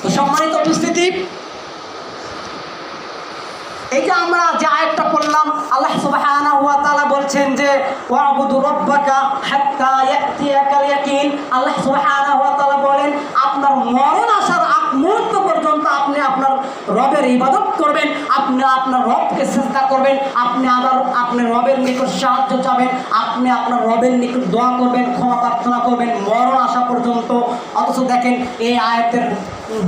তো সম্মানিত উপস্থিতি, এই যে আমরা যে আয়াতটা পড়লাম, আল্লাহ সুবহানাহু ওয়া তাআলা বলছেন যে ওয়াবুদু রাব্বাকা হাত্তা ইয়াতিয়াকাল ইয়াকিন। আল্লাহ সুবহানাহু ওয়া তাআলা বলেন আপনার মরণ আসার আগ মুহূর্ত পর্যন্ত আপনি আপনার রবের ইবাদত করবেন, আপনি আপনার রবকে সিজদা করবেন, আপনি আবার আপনার রবের নিকট সাহায্য চাবেন, আপনি আপনার রবের নিকট দোয়া করবেন, ক্ষমা প্রার্থনা করবেন মরণ আসা পর্যন্ত। অথচ দেখেন এই আয়াতের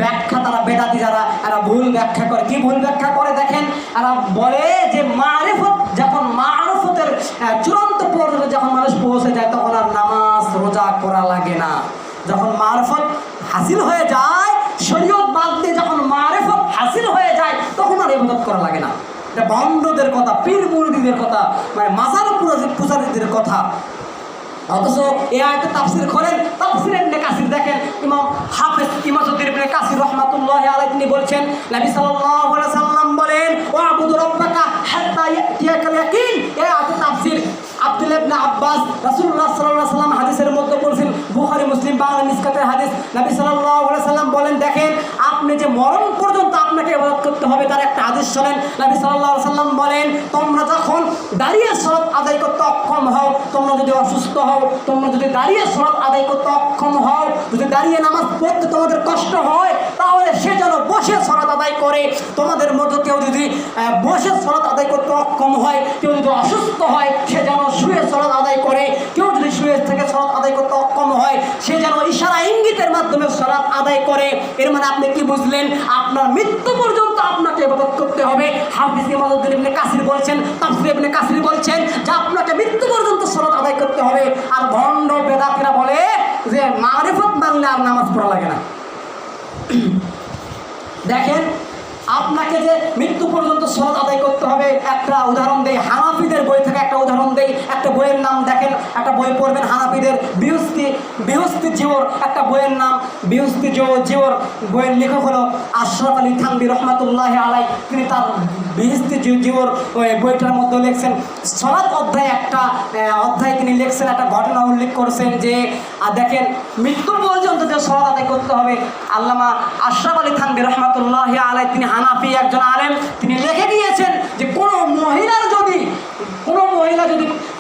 ব্যাখ্যা তারা বেদাতি যারা এরা ভুল ব্যাখ্যা করে। কি ভুল ব্যাখ্যা করে দেখেন, এরা বলে যে মারিফত, যখন মারফতের চূড়ান্ত পর্যায়ে যখন মানুষ পৌঁছে যায় তখন আর নামাজ রোজা করা লাগে না। যখন মারফত হাসিল হয়ে যায়, শরীয়ত বাদ দিয়ে যখন মারিফত হাসিল হয়ে যায় তখন আর ইবাদত করা লাগে না। এটা ভণ্ডদের কথা, পীর মুরিদিদের কথা, মানে মাজার পূজারীদের কথা। অথচ এই আয়াতের তাফসীর করেন, তাফসীর ইবনে কাসির দেখেন, ইমাম হাফেজ ইমামুদ্দিন ইবনে কাসির রাহমাতুল্লাহি আলাইহি তিনি বলছেন, নবী সাল্লাল্লাহু আলাইহি সাল্লাম বলেন ওয়াবুদু রাব্বাকা হাত্তা ইয়াতিয়াকাল ইয়াকিন। এই আয়াতের তাফসীর আব্দুল্লাহ ইবনে আব্বাস রাসূলুল্লাহ সাল্লাল্লাহু আলাইহি সাল্লাম হাদিসের মধ্যে বলেছেন, বুখারী মুসলিম বাংলা মিসকাতের হাদিস। নবী সাল্লাল্লাহু আলাইহি সাল্লাম বলেন দেখেন আপনি যে মরণ পর্যন্ত আপনাকে ইবাদত করতে হবে তার একটা হাদিস শোনেন। নবী সাল্লাল্লাহু আলাইহি সাল্লাম বলেন তোমরা যখন দাঁড়িয়ে সালাত আদায় করতে অক্ষম হও, তোমরা যদি অসুস্থ হও, তোমরা যদি দাঁড়িয়ে সালাত আদায় করতে অক্ষম হও, যদি দাঁড়িয়ে নামাজ পড়তে তোমাদের কষ্ট হয়, তাহলে সে যেন বসে সালাত আদায় করে। তোমাদের মধ্যে কেউ যদি বসে সালাত আদায় করতে অক্ষম হয়, কেউ যদি অসুস্থ হয়, সে যেন শুয়ে সালাত আদায় করে। কেউ যদি শুয়ে থেকে সালাত আদায় করতে অক্ষম হয়, সে যেন ইশারা ইঙ্গিতের মাধ্যমে সালাত আদায় করে। এর মানে আপনি কি বুঝলেন? আপনার মৃত্যু পর্যন্ত আপনাকে ইবাদত করতে হবে। হাফিজ ইমামুদ্দিন ইবনে কাসির বলছেন, তাফসীর ইবনে কাসির বলছেন যে আপনাকে মৃত্যু পর্যন্ত সালাত আদায় করতে হবে। আর ভণ্ড বেদাতীরা বলে যে মারিফত মানলে আর নামাজ পড়া লাগে না। দেখেন আপনাকে যে মৃত্যু পর্যন্ত সালাত আদায় করতে হবে, একটা উদাহরণ দেই, হানাফিদের বই থেকে একটা উদাহরণ দেই। একটা বইয়ের নাম দেখেন, একটা বই পড়বেন হানাফিদের, বিহস্তি জিওর, একটা বইয়ের নাম বিহস্তি জিওর। বইয়ের লেখক হলো আশরাফ আলী থানভী রহমাতুল্লাহি আলাইহি। তিনি তার বিহস্তি জিওর ওই বইটার মধ্যে লিখছেন, সালাত অধ্যায় একটা অধ্যায় তিনি লিখছেন, একটা ঘটনা উল্লেখ করেছেন যে দেখেন মৃত্যু পর্যন্ত যে সালাত আদায় করতে হবে। আল্লামা আশরাফ আলী থানভী রহমাতুল্লাহি আলাইহি তিনি হানাফি একজন আলেম, তিনি লিখে দিয়েছেন যে কোনো মহিলা যদি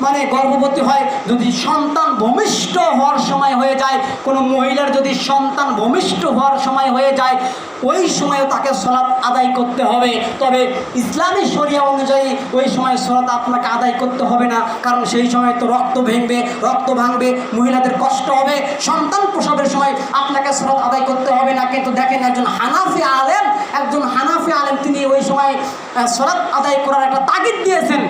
মানে গর্ভবতী হয়, যদি সন্তান ভূমিষ্ঠ হওয়ার সময় হয়ে যায়, কোনো মহিলার যদি সন্তান ভূমিষ্ঠ হওয়ার সময় হয়ে যায়, ওই সময়ও তাকে সালাত আদায় করতে হবে। তবে ইসলামী শরিয়া অনুযায়ী ওই সময় সালাত আপনাকে আদায় করতে হবে না, কারণ সেই সময় তো রক্ত ভাঙবে, মহিলাদের কষ্ট হবে, সন্তান প্রসবের সময় আপনাকে সালাত আদায় করতে হবে না। কিন্তু দেখেন একজন হানাফি আলেম তিনি ওই সময় সালাত আদায় করার একটা তাগিদ দিয়েছেন।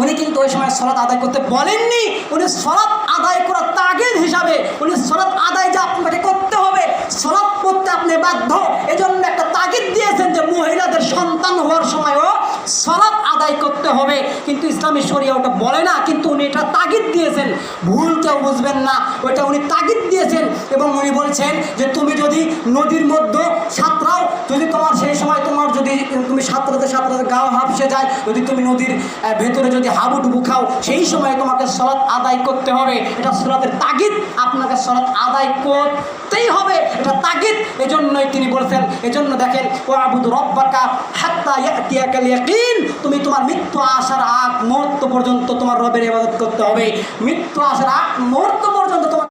উনি কিন্তু ওই সময় সালাত আদায় করতে বলেননি, উনি সালাত আদায় করার তাগিদ হিসাবে উনি সালাত আদায় যে আপনাকে করতে হবে, সালাত পড়তে আপনি বাধ্য, এজন্য একটা তাগিদ দিয়েছেন যে মহিলাদের সন্তান হওয়ার সময়ও সালাত আদায় করতে হবে। কিন্তু ইসলামী শরিয়া ওটা বলে না, কিন্তু উনি এটা তাগিদ দিয়েছেন। ভুল কেউ বুঝবেন না, ওইটা উনি তাগিদ দিয়েছেন। এবং উনি বলছেন যে তুমি যদি নদীর মধ্যে সাঁতরাও, যদি তোমার সেই সময় তুমি সাঁতরাতে গা হাঁপসে যায়, যদি তুমি নদীর ভেতরে যদি হাবুডুবু খাও, সেই সময় তোমাকে সালাত আদায় করতে হবে। এটা সালাতের তাগিদ, আপনাকে সালাত আদায় করতেই হবে, এটা তাগিদ। এজন্যই তিনি বলছেন, এজন্য দেখেন ওয়াবুদু রাব্বাকা হাত্তা ইয়াতিয়াকাল ইয়াকিন, তুমি তোমার মৃত্যু আসার আগ মুহূর্ত পর্যন্ত তোমার রবের ইবাদত করতে হবে। মৃত্যু আসার আগ মুহূর্ত পর্যন্ত তোমার